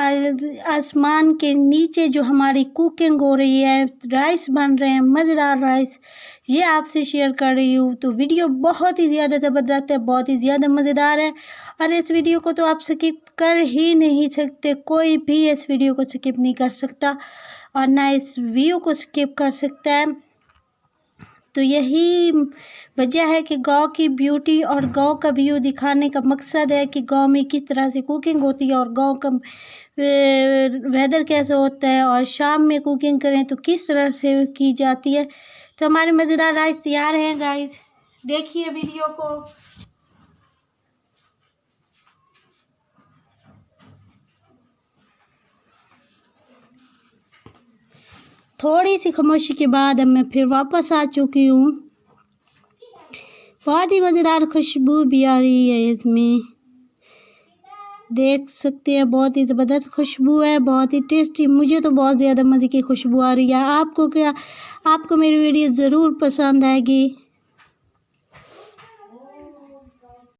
आसमान के नीचे जो हमारी कुकिंग हो रही है, राइस बन रहे हैं, मज़ेदार राइस, ये आपसे शेयर कर रही हूँ। तो वीडियो बहुत ही ज़्यादा ज़बरदस्त है, बहुत ही ज़्यादा मज़ेदार है और इस वीडियो को तो आप स्किप कर ही नहीं सकते। कोई भी इस वीडियो को स्किप नहीं कर सकता और ना इस व्यू को स्किप कर सकता है। तो यही वजह है कि गांव की ब्यूटी और गांव का व्यू दिखाने का मकसद है कि गांव में किस तरह से कुकिंग होती है और गांव का वेदर कैसे होता है और शाम में कुकिंग करें तो किस तरह से की जाती है। तो हमारे मज़ेदार राइस तैयार हैं गाइस, देखिए वीडियो को। थोड़ी सी खामोशी के बाद अब मैं फिर वापस आ चुकी हूँ। बहुत ही मज़ेदार खुशबू भी आ रही है इसमें, देख सकते हैं बहुत ही ज़बरदस्त खुशबू है, बहुत ही टेस्टी। मुझे तो बहुत ज़्यादा मज़े की खुशबू आ रही है। आपको मेरी वीडियो ज़रूर पसंद आएगी।